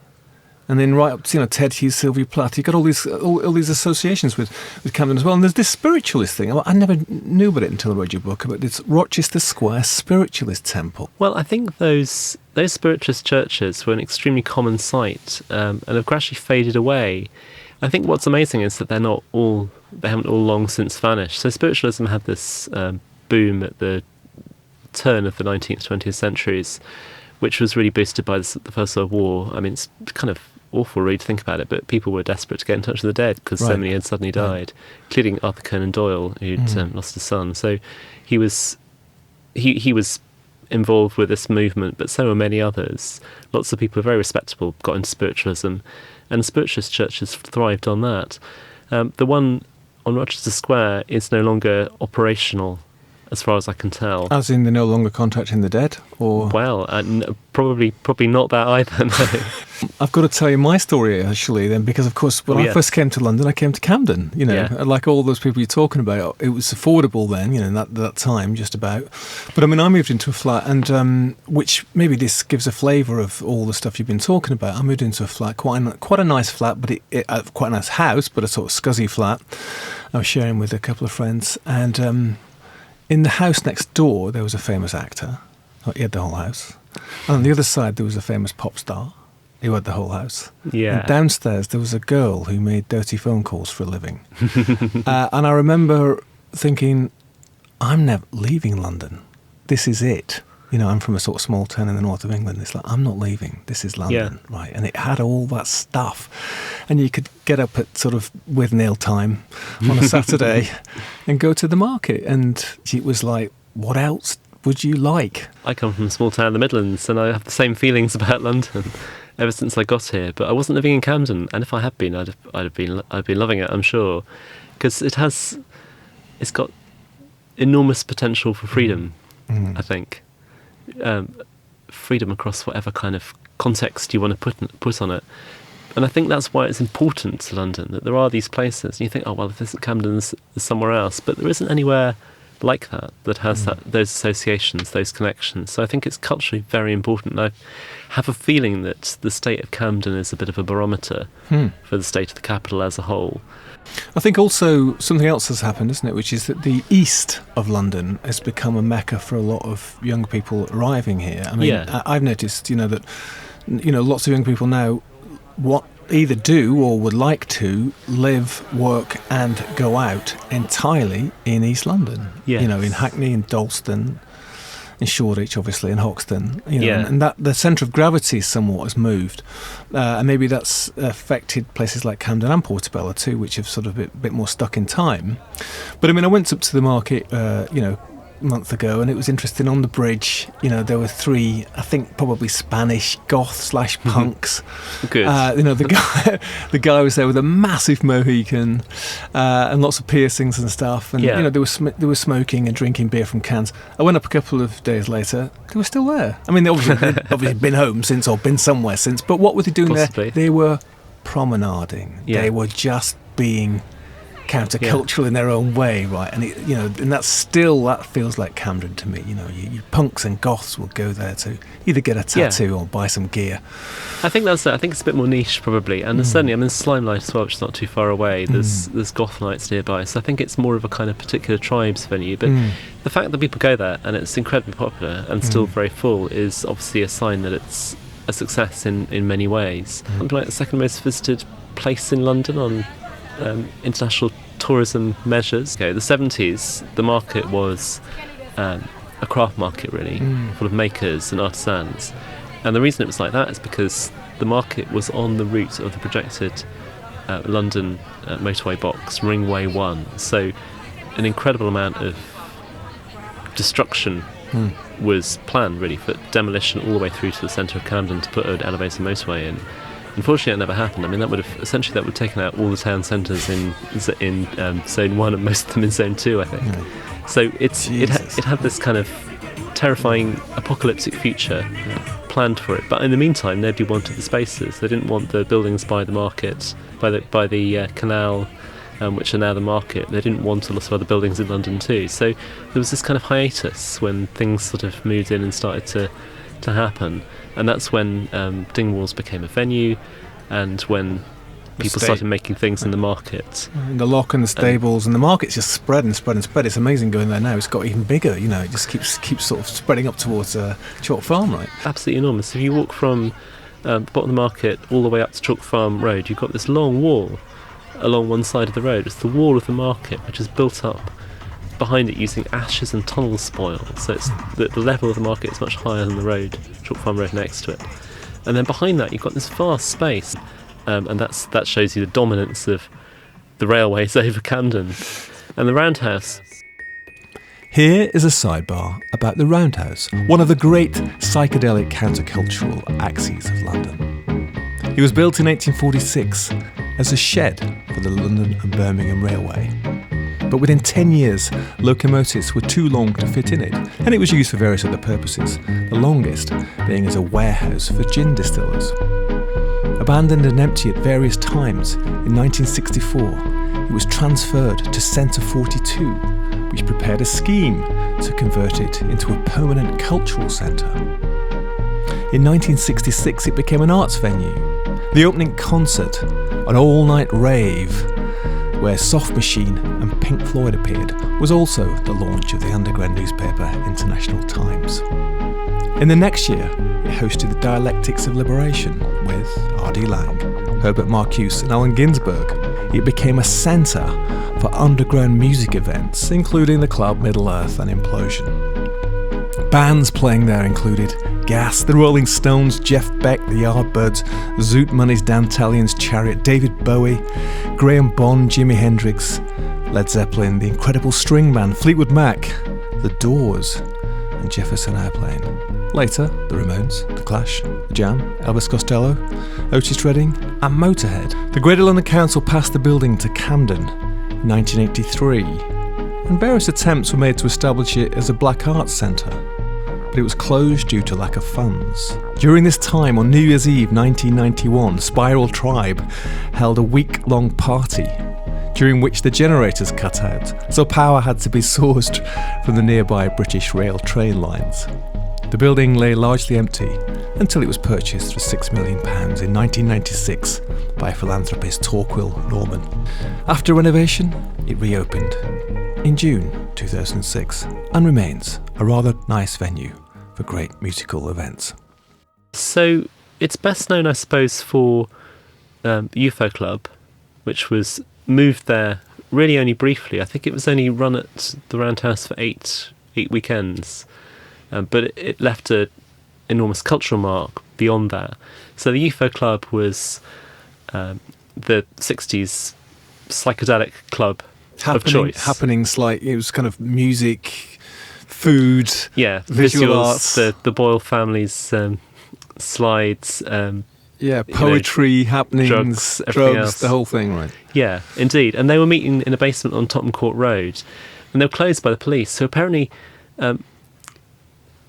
and then right up to Ted Hughes, Sylvia Plath. You've got all these associations with Camden as well. And there's this spiritualist thing. I never knew about it until I read your book, about this Rochester Square Spiritualist Temple. Well, I think those spiritualist churches were an extremely common sight and have gradually faded away. I think what's amazing is that they haven't all long since vanished. So spiritualism had this boom at the turn of the 19th, 20th centuries, which was really boosted by the First World War. I mean, it's kind of awful really to think about it, but people were desperate to get in touch with the dead because so many had suddenly died, including Arthur Conan Doyle, who'd lost his son. So he was involved with this movement, but so were many others. Lots of people very respectable got into spiritualism, and spiritualist churches thrived on that. The one on Rochester Square is no longer operational, as far as I can tell. As in they're no longer contacting the dead? Or well, probably not that either, no. I've got to tell you my story, actually, then, because, of course, when I first came to London, I came to Camden, like all those people you're talking about. It was affordable then, in that time, just about. But, I mean, I moved into a flat, and which maybe this gives a flavour of all the stuff you've been talking about. I moved into a flat, quite a nice flat, but quite a nice house, but a sort of scuzzy flat. I was sharing with a couple of friends, and in the house next door, there was a famous actor. He had the whole house. And on the other side, there was a famous pop star. He had the whole house. Yeah. And downstairs, there was a girl who made dirty phone calls for a living. And I remember thinking, I'm never leaving London. This is it. I'm from a sort of small town in the north of England. It's like, I'm not leaving. This is London, right? And it had all that stuff. And you could get up at sort of Withnail time on a Saturday and go to the market. And it was like, what else would you like? I come from a small town in the Midlands, and I have the same feelings about London ever since I got here. But I wasn't living in Camden, and if I had been, I'd been loving it, I'm sure, because it's got enormous potential for freedom. I think. Freedom across whatever kind of context you want to put on it. And I think that's why it's important to London, that there are these places, and you think, oh, well, if this isn't Camden, there's somewhere else. But there isn't anywhere like that has those associations, those connections. So I think it's culturally very important. And I have a feeling that the state of Camden is a bit of a barometer for the state of the capital as a whole. I think also something else has happened, isn't it, which is that the east of London has become a mecca for a lot of young people arriving here. I mean, I've noticed, that, lots of young people now either do or would like to live, work and go out entirely in East London. Yes. In Hackney and Dalston, in Shoreditch, obviously, and Hoxton. And that the centre of gravity somewhat has moved. And maybe that's affected places like Camden and Portobello too, which have sort of a bit more stuck in time. But I mean, I went up to the market, month ago, and it was interesting. On the bridge, there were three, I think probably Spanish goth/punks. Good. The guy was there with a massive Mohican and lots of piercings and stuff, and they were smoking and drinking beer from cans. I went up a couple of days later; they were still there. I mean, they'd obviously been home since, or been somewhere since. But what were they doing Possibly. there? They were promenading. Yeah. They were just being countercultural in their own way, right? And and that feels like Camden to me. You punks and goths will go there to either get a tattoo or buy some gear. I think that's it. I think it's a bit more niche probably, and certainly Slimelight as well, which is not too far away. There's goth nights nearby, so I think it's more of a kind of particular tribes venue. But the fact that people go there and it's incredibly popular and still very full is obviously a sign that it's a success in many ways. Something like the second most visited place in London on international tourism measures. Okay, the 70s, the market was a craft market really, full of makers and artisans. And the reason it was like that is because the market was on the route of the projected London motorway box, Ringway 1. So an incredible amount of destruction was planned really for demolition all the way through to the centre of Camden to put an elevated motorway in. Unfortunately, it never happened. I mean, that would have taken out all the town centres in Zone 1 and most of them in Zone 2, I think. So it had this kind of terrifying apocalyptic future planned for it. But in the meantime, nobody wanted the spaces. They didn't want the buildings by the market, by the canal, which are now the market. They didn't want a lot of other buildings in London too. So there was this kind of hiatus when things sort of moved in and started to happen. And that's when Dingwalls became a venue, and when people started making things in the market. And the lock and the stables, and the market's just spread and spread and spread. It's amazing going there now. It's got even bigger, it just keeps sort of spreading up towards Chalk Farm, right? Absolutely enormous. If you walk from the bottom of the market all the way up to Chalk Farm Road, you've got this long wall along one side of the road. It's the wall of the market, which is built up behind it using ashes and tunnel spoil, so it's the level of the market is much higher than the road, Chalk Farm Road next to it. And then behind that you've got this vast space, and that shows you the dominance of the railways over Camden. And the Roundhouse. Here is a sidebar about the Roundhouse, one of the great psychedelic countercultural axes of London. It was built in 1846 as a shed for the London and Birmingham Railway. But within 10 years, locomotives were too long to fit in it, and it was used for various other purposes, the longest being as a warehouse for gin distillers. Abandoned and empty at various times, in 1964, it was transferred to Centre 42, which prepared a scheme to convert it into a permanent cultural centre. In 1966, it became an arts venue. The opening concert, an all-night rave, where Soft Machine and Pink Floyd appeared, was also the launch of the underground newspaper International Times. In the next year, it hosted the Dialectics of Liberation with R.D. Laing, Herbert Marcuse and Allen Ginsberg. It became a centre for underground music events, including the club Middle Earth and Implosion. Bands playing there included Gas, the Rolling Stones, Jeff Beck, the Yardbirds, Zoot Money's Dan Tallion's Chariot, David Bowie, Graham Bond, Jimi Hendrix, Led Zeppelin, the Incredible String Band, Fleetwood Mac, The Doors, and Jefferson Airplane. Later, the Ramones, The Clash, The Jam, Elvis Costello, Otis Redding, and Motorhead. The Greater London Council passed the building to Camden in 1983, and various attempts were made to establish it as a black arts centre, but it was closed due to lack of funds. During this time, on New Year's Eve 1991, Spiral Tribe held a week-long party, during which the generators cut out, so power had to be sourced from the nearby British Rail train lines. The building lay largely empty until it was purchased for £6 million in 1996 by philanthropist Torquil Norman. After renovation, it reopened in June 2006 and remains a rather nice venue for great musical events. So it's best known, I suppose, for the UFO Club, which was moved there really only briefly. I think it was only run at the Roundhouse for eight weekends, but it left an enormous cultural beyond that. So the UFO Club was the 60s psychedelic club of choice. Happenings like, it was kind of music, food, visual arts. the Boyle family's slides. Poetry, happenings, drugs, else. The whole thing, right? Yeah, indeed. And they were meeting in a basement on Tottenham Court Road, and they were closed by the police. So apparently, I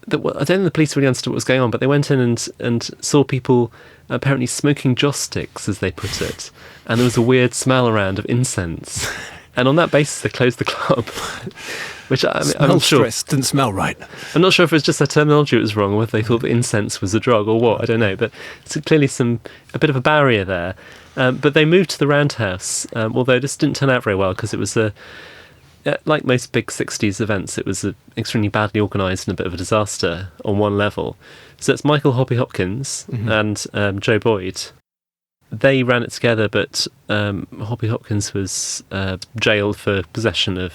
don't think the police really understood what was going on, but they went in and saw people apparently smoking joss sticks, as they put it, and there was a weird smell around of incense. And on that basis, they closed the club. Which I'm sure didn't smell right. I'm not sure if it was just their terminology that was wrong, or whether they thought that incense was a drug or what. I don't know, but it's clearly a bit of a barrier there. But they moved to the Roundhouse, although this didn't turn out very well because it was like most big 60s events, it was extremely badly organised and a bit of a disaster on one level. So it's Michael Hoppy Hopkins and Joe Boyd. They ran it together, but Hoppy Hopkins was jailed for possession of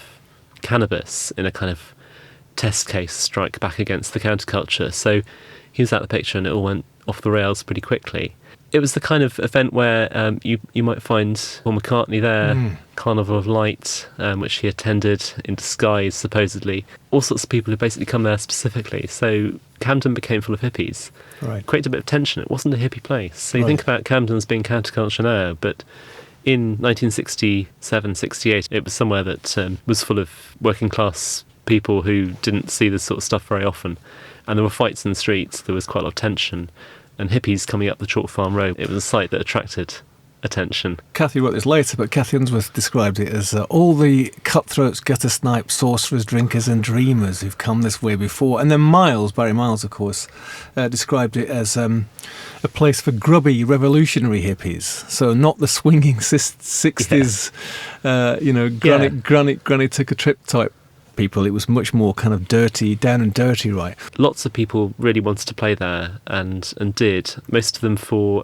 cannabis in a kind of test case strike back against the counterculture. So he was out of the picture and it all went off the rails pretty quickly. It was the kind of event where you might find Paul McCartney there, Carnival of Light, which he attended in disguise, supposedly. All sorts of people who basically come there specifically. So Camden became full of hippies. Right. Created a bit of tension. It wasn't a hippie place. So you think about Camden as being counterculture now, but in 1967, 68, it was somewhere that was full of working class people who didn't see this sort of stuff very often. And there were fights in the streets, there was quite a lot of tension. And hippies coming up the Chalk Farm Road, it was a sight that attracted attention. Kathy wrote this later, but Kathy Unsworth described it as all the cutthroats, gutter snipes, sorcerers, drinkers and dreamers who've come this way before. And then Barry Miles, of course, described it as a place for grubby revolutionary hippies. So not the swinging 60s, granny took a trip type people. It was much more kind of dirty, down and dirty, right? Lots of people really wanted to play there and did, most of them for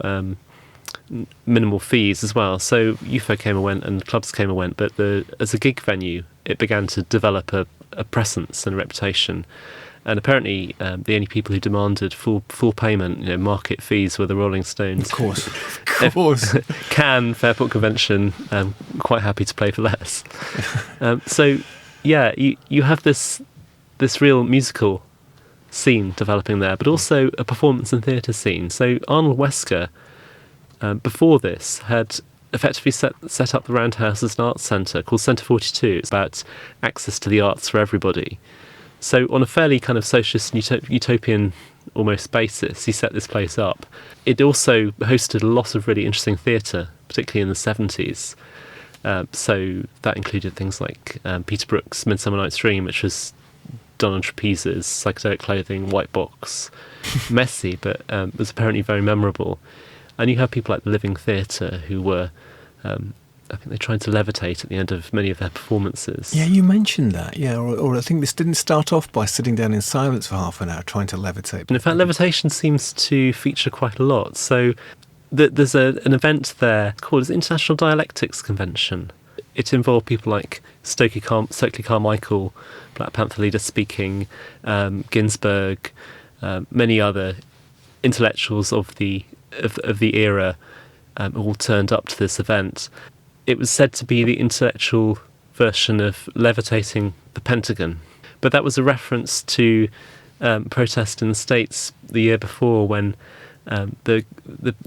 minimal fees as well. So UFO came and went and clubs came and went, but as a gig venue it began to develop a presence and a reputation. And apparently the only people who demanded full payment, market fees, were the Rolling Stones. Of course. Cannes, Fairport Convention, quite happy to play for less. So yeah, you have this real musical scene developing there, but also a performance and theatre scene. So Arnold Wesker, before this, had effectively set up the Roundhouse as an arts centre called Centre 42. It's about access to the arts for everybody. So on a fairly kind of socialist, utopian almost basis, he set this place up. It also hosted a lot of really interesting theatre, particularly in the 70s. So that included things like Peter Brook's Midsummer Night's Dream, which was done on trapezes, psychedelic clothing, white box, messy, but was apparently very memorable. And you have people like the Living Theatre who were, I think they tried to levitate at the end of many of their performances. Yeah, you mentioned that, or I think this didn't start off by sitting down in silence for half an hour trying to levitate. And in fact, levitation seems to feature quite a lot. So there's an event there called the International Dialectics Convention. It involved people like Stokely Carmichael, Black Panther leader speaking, Ginsberg, many other intellectuals of the era all turned up to this event. It was said to be the intellectual version of levitating the Pentagon, but that was a reference to protest in the States the year before when there'd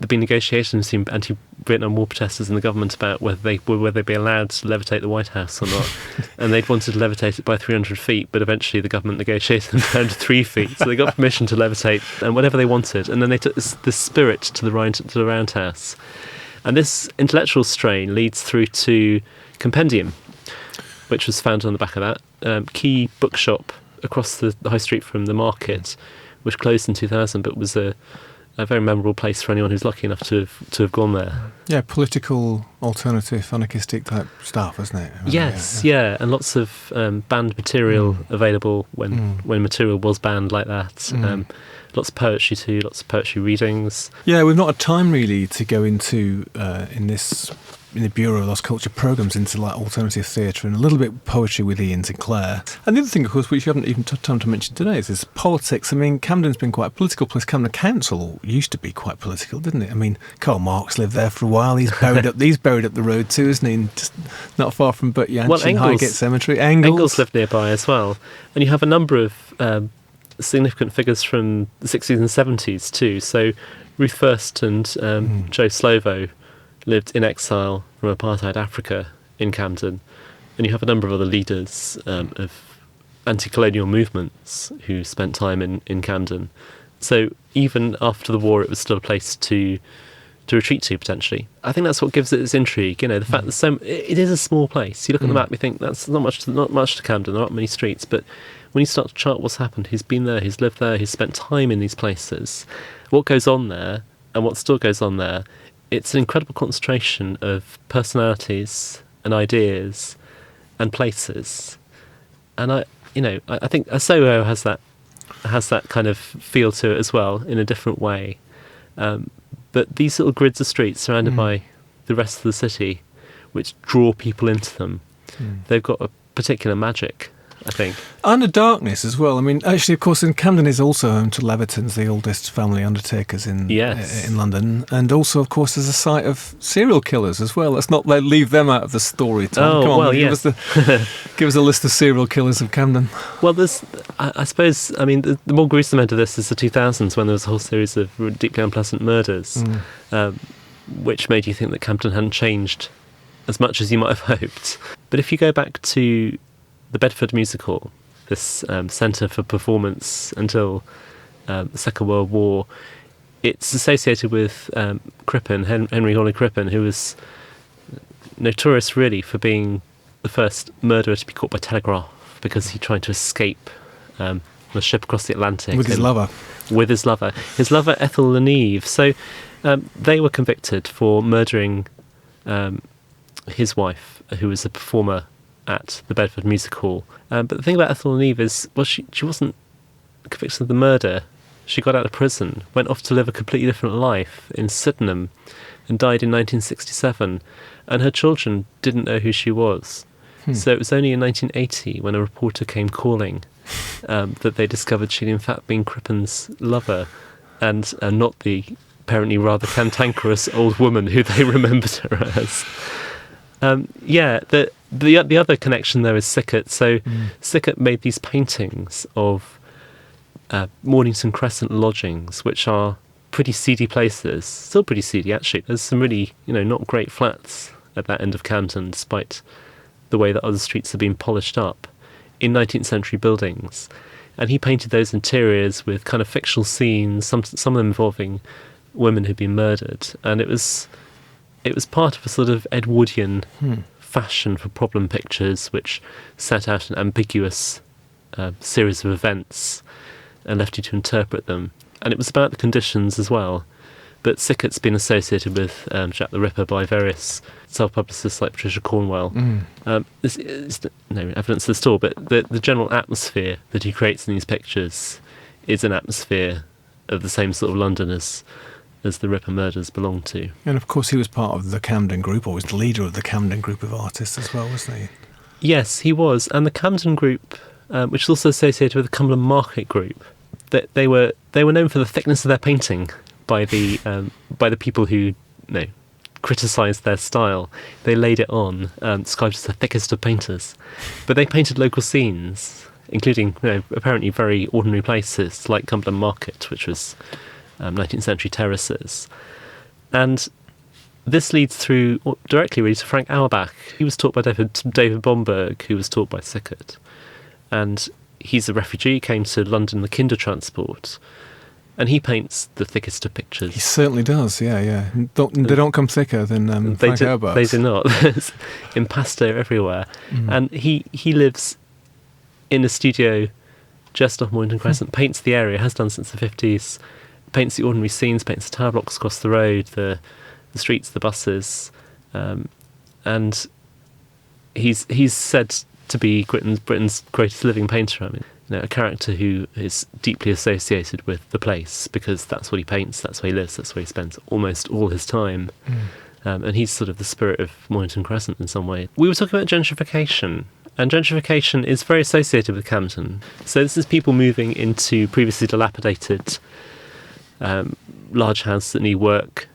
been negotiations between anti-Vietnam War protesters and the government about whether they'd be allowed to levitate the White House or not. And they'd wanted to levitate it by 300 feet, but eventually the government negotiated them down to 3 feet. So they got permission to levitate and whatever they wanted. And then they took the spirit to the Roundhouse. And this intellectual strain leads through to Compendium, which was founded on the back of that. Key bookshop across the high street from the market, which closed in 2000, but was a very memorable place for anyone who's lucky enough to have gone there. Yeah, political, alternative, anarchistic type stuff, isn't it? Yes, yeah, and lots of banned material available when material was banned like that. Lots of poetry too, lots of poetry readings. Yeah, we've not had time really to go into in the Bureau of Lost Culture programmes into like alternative theatre and a little bit of poetry with Ian Sinclair. And the other thing, of course, which you haven't even had time to mention today is politics. I mean, Camden's been quite a political place. Camden Council used to be quite political, didn't it? I mean, Karl Marx lived there for a while. He's buried up the road too, isn't he? Just not far from Butyanch in Highgate Cemetery. Engels lived nearby as well. And you have a number of significant figures from the 60s and 70s too. So Ruth First and Joe Slovo lived in exile from apartheid Africa in Camden, and you have a number of other leaders of anti-colonial movements who spent time in Camden. So even after the war, it was still a place to retreat to potentially. I think that's what gives it its intrigue. You know, the fact that it is a small place. You look at the map, you think that's not much to Camden. There aren't many streets, but when you start to chart what's happened, who's been there, who's lived there, who's spent time in these places, what goes on there, and what still goes on there. It's an incredible concentration of personalities and ideas and places, and I think Soho has that kind of feel to it as well in a different way. But these little grids of streets surrounded by the rest of the city, which draw people into them, they've got a particular magic, I think. And a darkness as well. I mean, actually, of course, in Camden is also home to Levitons, the oldest family undertakers in London. And also, of course, there's a site of serial killers as well. Let's not leave them out of the story, Tom. Come on, give us a list of serial killers of Camden. Well, I suppose, the more gruesome end of this is the 2000s, when there was a whole series of deeply unpleasant murders, which made you think that Camden hadn't changed as much as you might have hoped. But if you go back to the Bedford Music Hall, this centre for performance until the Second World War, it's associated with Crippen, Henry Hawley Crippen, who was notorious really for being the first murderer to be caught by telegraph because he tried to escape on a ship across the Atlantic. With his lover. His lover Ethel Leneve. So they were convicted for murdering his wife, who was a performer at the Bedford Music Hall. But the thing about Ethel Leneve is, well, she wasn't convicted of the murder. She got out of prison, went off to live a completely different life in Sydenham, and died in 1967. And her children didn't know who she was. So it was only in 1980, when a reporter came calling, that they discovered she'd in fact been Crippen's lover, and not the apparently rather cantankerous old woman who they remembered her as. The other connection there is Sickert. So Sickert made these paintings of Mornington Crescent lodgings, which are pretty seedy places. Still pretty seedy, actually. There's some really, not great flats at that end of Camden, despite the way that other streets have been polished up, in 19th century buildings. And he painted those interiors with kind of fictional scenes, some of them involving women who'd been murdered. And it was part of a sort of Edwardian fashion for problem pictures, which set out an ambiguous series of events and left you to interpret them. And it was about the conditions as well. But Sickert's been associated with Jack the Ripper by various self-publicists like Patricia Cornwell. There's no evidence at all, but the general atmosphere that he creates in these pictures is an atmosphere of the same sort of London as the Ripper murders belonged to. And of course he was part of the Camden group, or was the leader of the Camden group of artists as well, wasn't he? Yes, he was. And the Camden group, which is also associated with the Cumberland Market group, they were known for the thickness of their painting by the people who criticised their style. They laid it on, described as the thickest of painters. But they painted local scenes, including apparently very ordinary places like Cumberland Market, which was 19th century terraces. And this leads through directly really to Frank Auerbach. He was taught by David Bomberg, who was taught by Sickert. And he's a refugee, came to London the Kindertransport, and he paints the thickest of pictures. He certainly does, yeah. They don't come thicker than Frank Auerbach. They do not. There's impasto everywhere. And he lives in a studio just off Mornington Crescent, paints the area, has done since the 50s, paints the ordinary scenes, paints the tower blocks across the road, the streets, the buses, and he's said to be Britain's greatest living painter. I mean, a character who is deeply associated with the place because that's what he paints, that's where he lives, that's where he spends almost all his time. And he's sort of the spirit of Mornington Crescent in some way. We were talking about gentrification, and gentrification is very associated with Camden. So this is people moving into previously dilapidated large houses that need work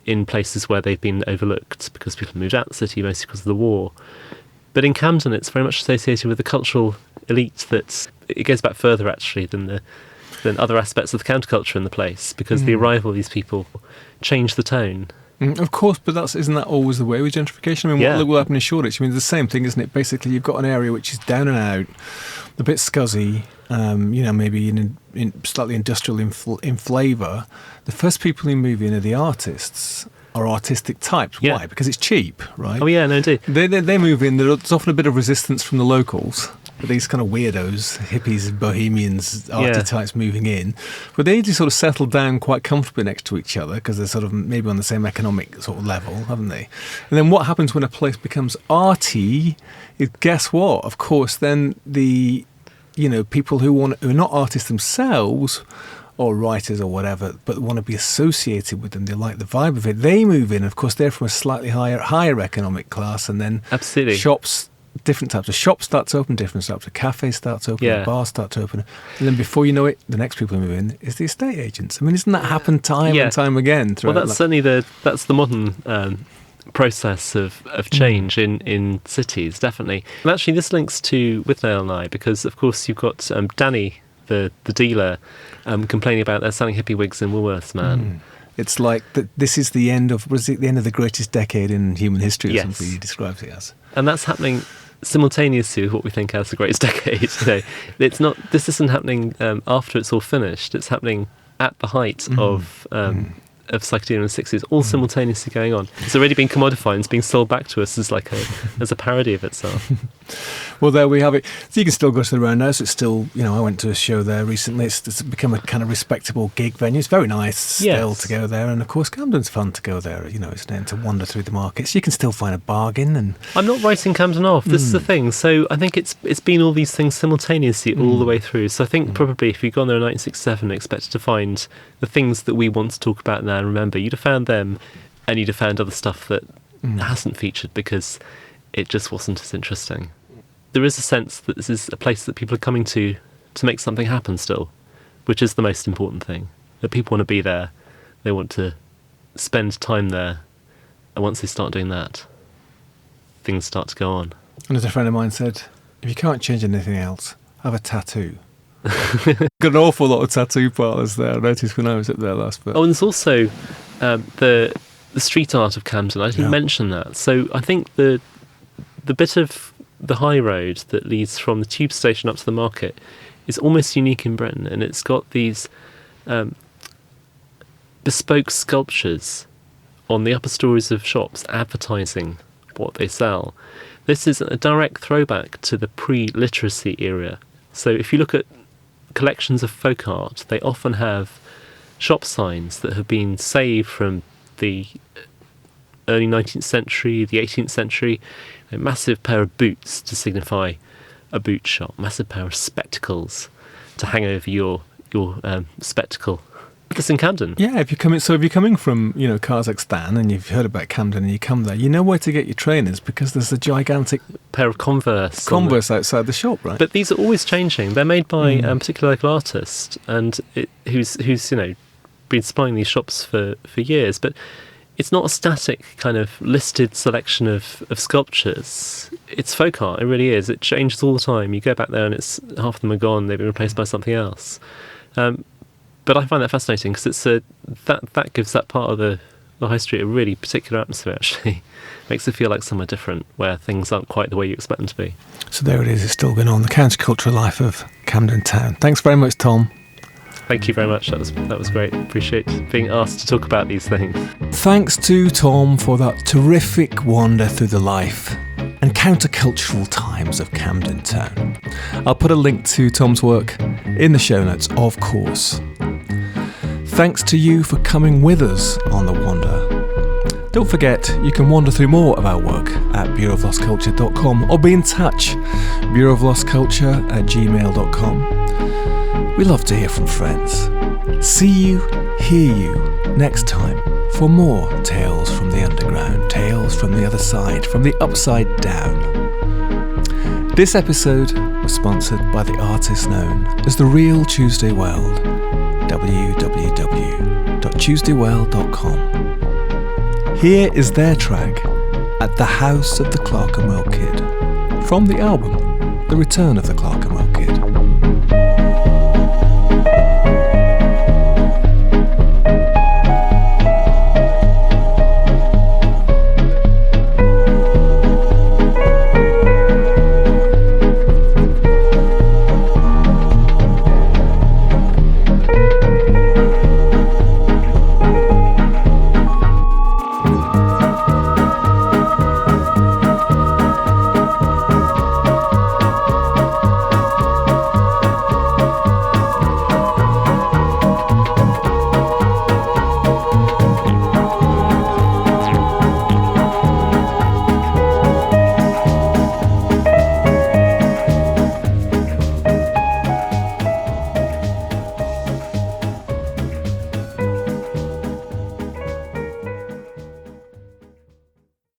in places where they've been overlooked because people moved out of the city mostly because of the war. But in Camden, it's very much associated with the cultural elite. It goes back further actually than other aspects of the counterculture in the place, because the arrival of these people changed the tone. Of course, but isn't that always the way with gentrification? I mean, look what happened in Shoreditch. I mean, it's the same thing, isn't it? Basically, you've got an area which is down and out, a bit scuzzy, maybe in slightly industrial in flavour. The first people who move in are the artists. Are artistic types. Yeah. Why? Because it's cheap, right? Oh yeah, no, indeed. They move in. There's often a bit of resistance from the locals. These kind of weirdos, hippies, bohemians, archetypes moving in. But they usually sort of settle down quite comfortably next to each other because they're sort of maybe on the same economic sort of level, haven't they? And then what happens when a place becomes arty is, guess what? Of course, then the people who are not artists themselves or writers or whatever, but want to be associated with them. They like the vibe of it. They move in. Of course, they're from a slightly higher economic class, and then absolutely shops. Different types of shops start to open, different types of cafes start to open, bars start to open. And then before you know it, the next people who move in is the estate agents. I mean, isn't that happened time and time again? Well, that's certainly that's the modern process of change in cities, definitely. And actually, this links to Withnail and I, because, of course, you've got Danny, the dealer, complaining about they're selling hippie wigs in Woolworths, man. It's like this is the end of the greatest decade in human history, or something he describes it as. And that's happening simultaneously with what we think as the greatest decade. It's not. This isn't happening after it's all finished. It's happening at the height of psychedelia in the 60s, all simultaneously going on. It's already been commodified and it's being sold back to us as as a parody of itself. Well, there we have it. So you can still go to the Roundhouse. It's still, I went to a show there recently. It's become a kind of respectable gig venue. It's very nice still to go there. And of course, Camden's fun to go there. It's then to wander through the markets. You can still find a bargain. And I'm not writing Camden off. This is the thing. So I think it's been all these things simultaneously all the way through. So I think probably if you'd gone there in 1967 and expected to find the things that we want to talk about now and remember, you'd have found them, and you'd have found other stuff that hasn't featured because it just wasn't as interesting. There is a sense that this is a place that people are coming to make something happen still, which is the most important thing. That people want to be there, they want to spend time there, and once they start doing that, things start to go on. And as a friend of mine said, if you can't change anything else, have a tattoo. Got an awful lot of tattoo parlours there, I noticed when I was up there last. But. Oh, and there's also the street art of Camden. I didn't mention that. So I think the bit of the high road that leads from the tube station up to the market is almost unique in Britain, and it's got these bespoke sculptures on the upper stories of shops advertising what they sell. This is a direct throwback to the pre-literacy era. So if you look at collections of folk art, they often have shop signs that have been saved from the early 19th century, the 18th century, a massive pair of boots to signify a boot shop, massive pair of spectacles to hang over your spectacle. This in Camden. Yeah, if you're coming from, Kazakhstan and you've heard about Camden and you come there, you know where to get your trainers because there's a gigantic pair of Converse outside the shop, right? But these are always changing. They're made by a particular local artist, and who's been supplying these shops for years. But it's not a static kind of listed selection of sculptures. It's folk art. It really is. It changes all the time. You go back there and half of them are gone. They've been replaced by something else. But I find that fascinating because it's that gives that part of the high street a really particular atmosphere, actually. Makes it feel like somewhere different, where things aren't quite the way you expect them to be. So there it is. It's still going on, the countercultural life of Camden Town. Thanks very much, Tom. Thank you very much. That was great. Appreciate being asked to talk about these things. Thanks to Tom for that terrific wander through the life and countercultural times of Camden Town. I'll put a link to Tom's work in the show notes, of course. Thanks to you for coming with us on the wander. Don't forget, you can wander through more of our work at bureauoflostculture.com or be in touch, bureauoflostculture@gmail.com. We love to hear from friends. See you, hear you next time for more tales from the underground, tales from the other side, from the upside down. This episode was sponsored by the artist known as The Real Tuesday World, www.tuesdayworld.com. Here is their track, At the House of the Clerkenwell Kid, from the album The Return of the Clerkenwell Kid.